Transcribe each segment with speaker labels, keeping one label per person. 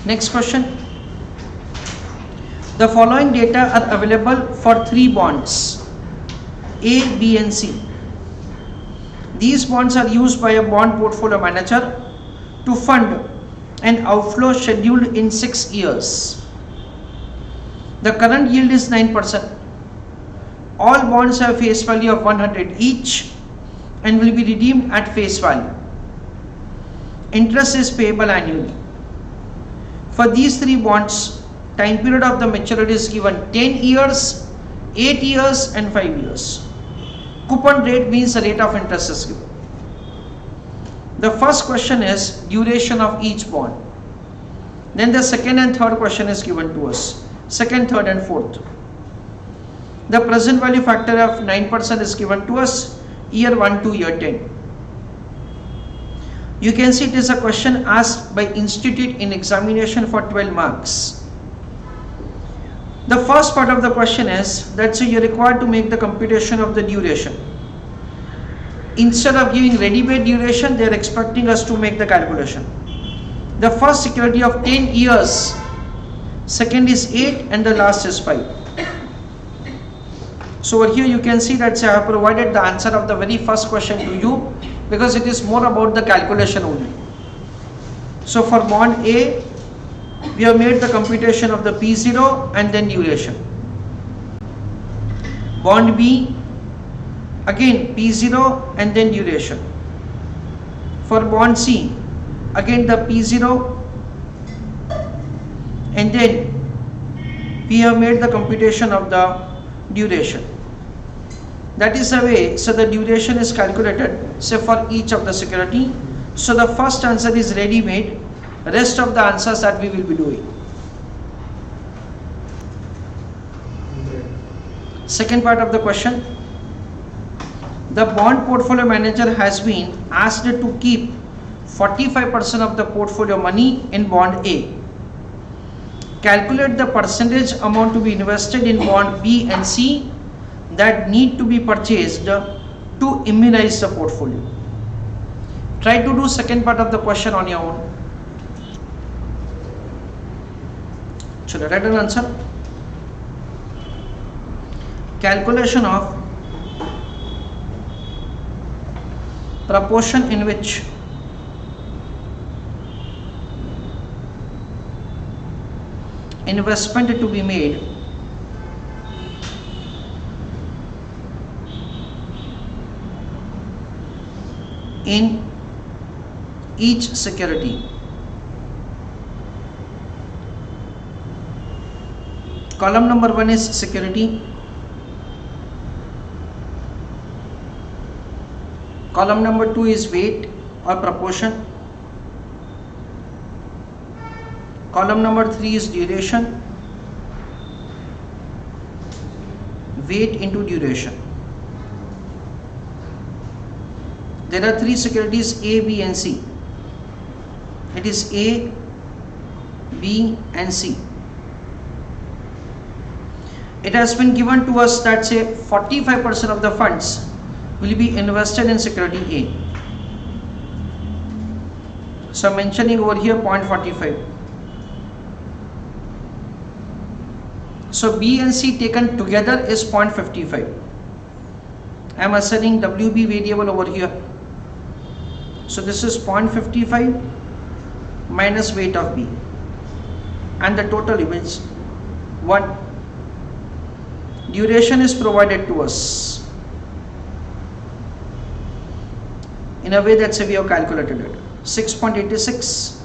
Speaker 1: Next question. The following data are available for three bonds A, B and C. These bonds are used by a bond portfolio manager to fund an outflow scheduled in 6 years. The current yield is 9%. All bonds have face value of 100 each and will be redeemed at face value. Interest is payable annually. For these three bonds, time period of the maturity is given 10 years, 8 years and 5 years. Coupon rate means the rate of interest is given. The first question is duration of each bond. Then the second and third question is given to us. Second, third and fourth. The present value factor of 9% is given to us, year 1 to year 10. You can see it is a question asked by institute in examination for 12 marks. The first part of the question is that you are required to make the computation of the duration. Instead of giving ready-made duration, they are expecting us to make the calculation. The first security of 10 years, second is 8 and the last is 5. So over here you can see that I have provided the answer of the very first question to you because it is more about the calculation only. So for bond A, we have made the computation of the P0 and then duration. Bond B, again P0 and then duration. For bond C, again the P0 and then we have made the computation of the duration. That is the way, so the duration is calculated, say for each of the security. So the first answer is ready made, rest of the answers that we will be doing. Second part of the question. The bond portfolio manager has been asked to keep 45% of the portfolio money in bond A. Calculate the percentage amount to be invested in bond B and C that need to be purchased to immunize the portfolio. Try to do second part of the question on your own. Should I write an answer? Calculation of proportion in which investment to be made in each security. Column number 1 is security. Column number 2 is weight or proportion. Column number 3 is duration. Weight into duration. There are three securities A, B and C. It is A, B and C. It has been given to us that say 45% of the funds will be invested in security A. So I'm mentioning over here 0.45. So B and C taken together is 0.55. I am assigning WB variable over here. So this is 0.55 minus weight of B and the total is 1. Duration is provided to us in a way that we have calculated it. 6.86.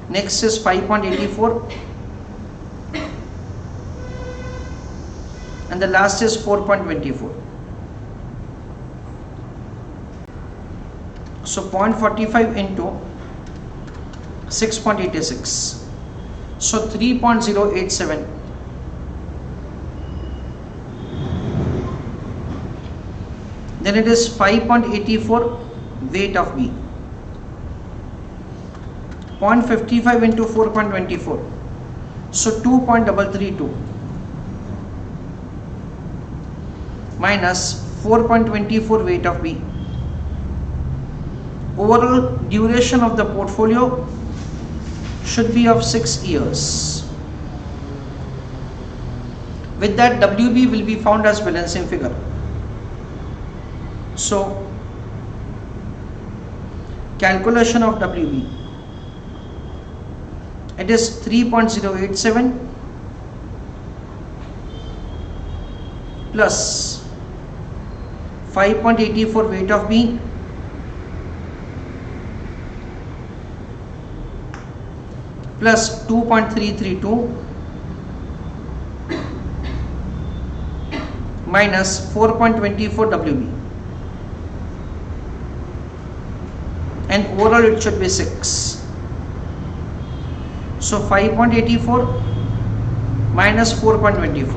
Speaker 1: Next is 5.84 and the last is 4.24. So 0.45 into 6.86. So 3.087. Then it is 5.84 weight of B. 0.55 into 4.24. So 2.332 minus 4.24 weight of B. overall duration of the portfolio should be of 6 years. With that, WB will be found as balancing figure. So, calculation of WB, it is 3.087 plus 5.84 weight of B plus 2.332 minus 4.24 WB, and overall it should be 6. So 5.84 minus 4.24,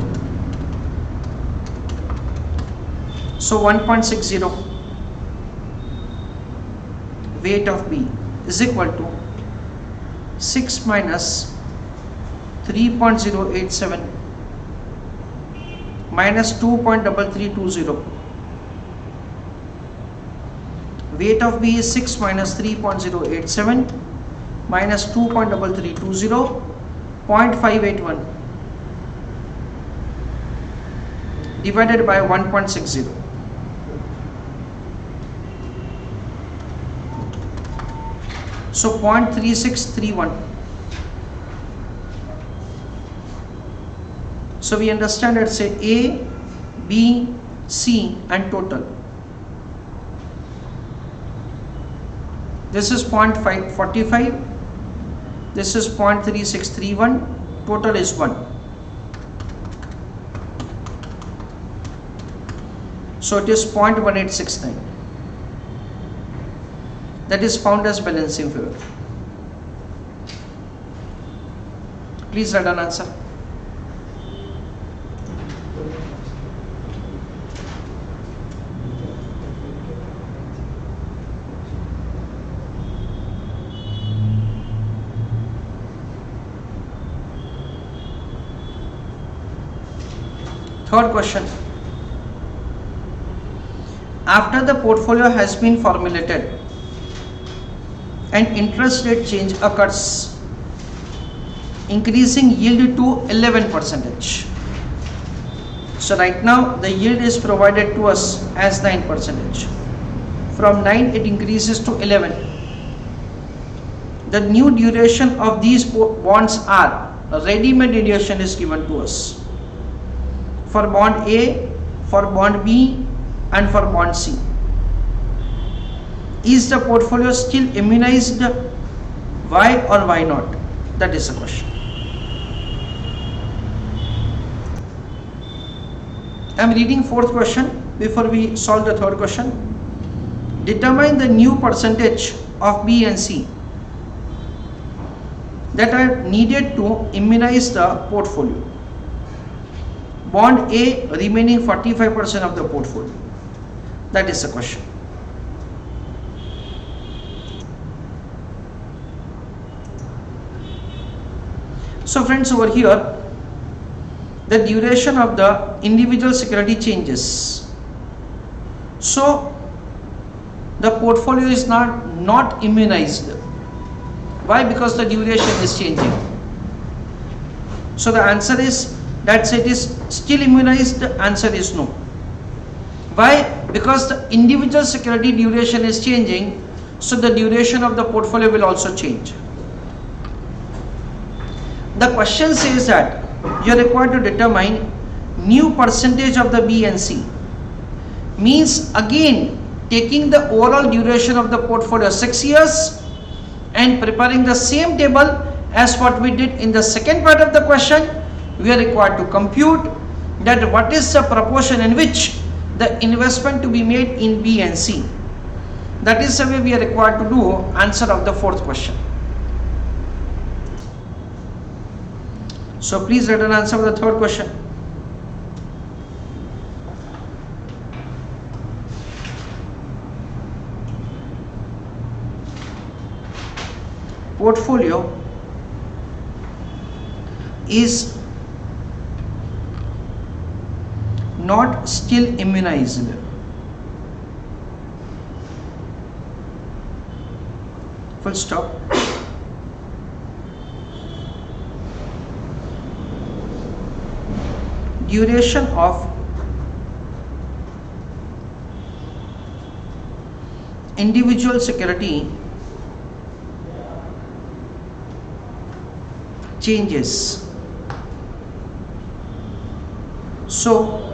Speaker 1: so 1.60 weight of B is equal to 6 minus 3.087 minus 2.3320. Weight of B is 6 minus 3.087 minus 2.3320, 0.581 divided by 1.60. So 0.3631. So we understand that say A, B, C and total. This is 0.545. This is 0.3631. Total is 1. So it is 0.1869. That is found as balancing figure. Please write an answer. Third question. After the portfolio has been formulated, an interest rate change occurs, increasing yield to 11%. So right now the yield is provided to us as 9%. From 9 it increases to 11. The new duration of these bonds are, ready-made duration is given to us for bond A, for bond B and for bond C. Is the portfolio still immunized? Why or why not? That is the question. I am reading fourth question before we solve the third question. Determine the new percentage of B and C that are needed to immunize the portfolio. Bond A remaining 45% of the portfolio. That is the question. So friends, over here the duration of the individual security changes. So the portfolio is not immunized. Why? Because the duration is changing. So the answer is that it is still immunized. The answer is no. Why? Because the individual security duration is changing, so the duration of the portfolio will also change. The question says that you are required to determine new percentage of the B and C. Means again taking the overall duration of the portfolio 6 years and preparing the same table as what we did in the second part of the question. We are required to compute that what is the proportion in which the investment to be made in B and C. That is the way we are required to do answer of the fourth question. So please write an answer for the third question. Portfolio is not still immunized. full stop. Duration of individual security changes. So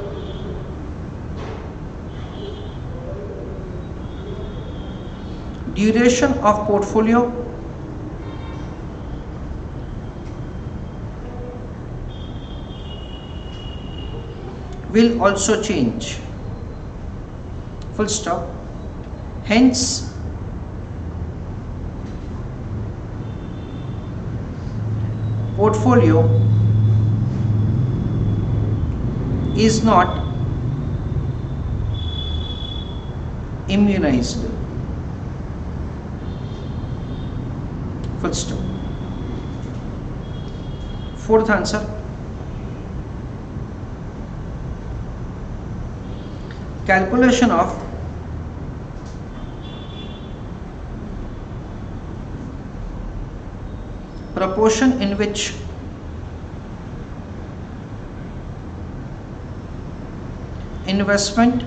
Speaker 1: duration of portfolio will also change, full stop. Hence, portfolio is not immunized, full stop. Fourth answer, calculation of proportion in which investment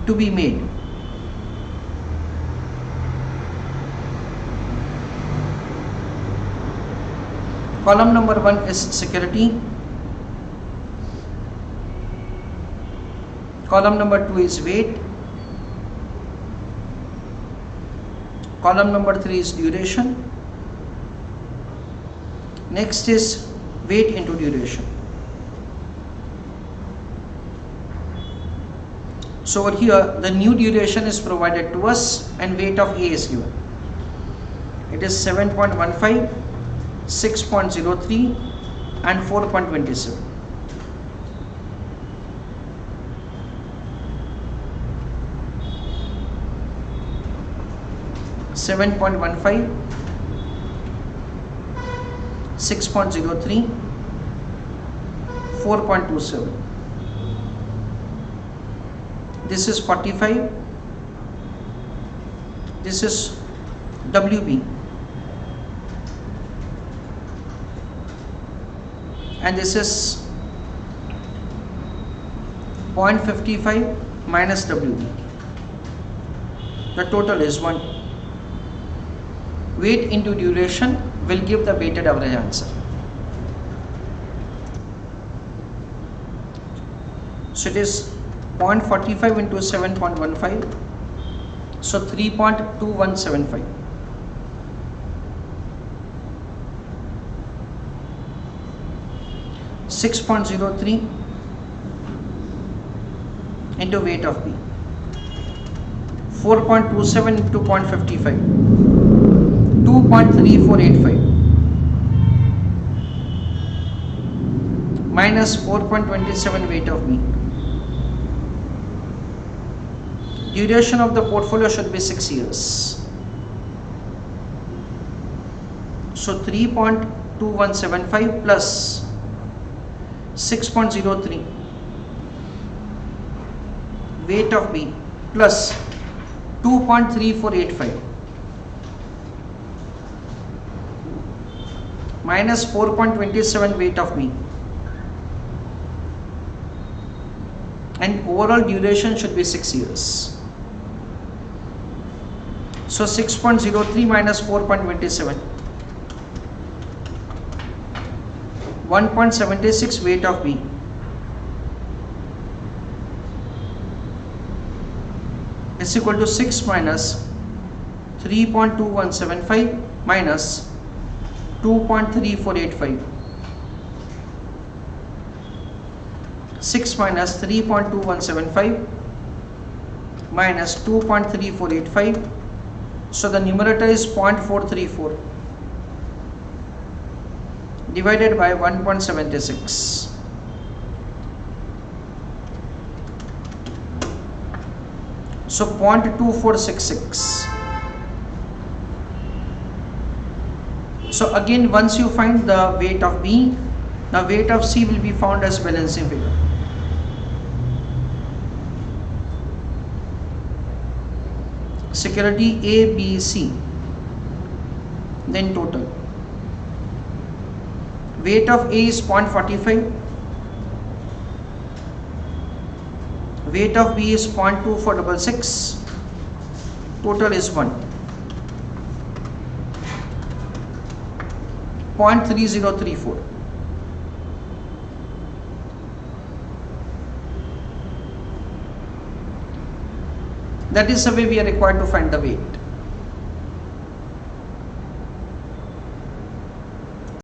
Speaker 1: to be made. Column number 1 is security, column number 2 is weight, column number 3 is duration, next is weight into duration. So over here the new duration is provided to us and weight of A is given. It is 7.15, 6.03 and 4.27. $7.15, 6.03, 4.27. This is 45. This is WB. And this is 0.55 minus WB. The total is 1. Weight into duration will give the weighted average answer. So it is 0.45 into 7.15, so 3.2175. $6.03 into weight of B. 4.27 into 0.55. 2.3485 minus 4.27 weight of B. Duration of the portfolio should be 6 years. So 3.2175 plus 6.03 weight of B plus 2.3485 minus 4.27 weight of B, and overall duration should be 6 years. So 6.03 minus 4.27, 1.76 weight of B is equal to 6 minus 3.2175 minus 2.3485. 6 minus 3.2175 minus 2.3485. So the numerator is 0.434 divided by 1.76. So 0.2466. So again, once you find the weight of B, the weight of C will be found as balancing figure. security A, B, C. Then total. Weight of A is 0.45. Weight of B is 0.2466. Total is 1. 0.3034. That is the way we are required to find the weight.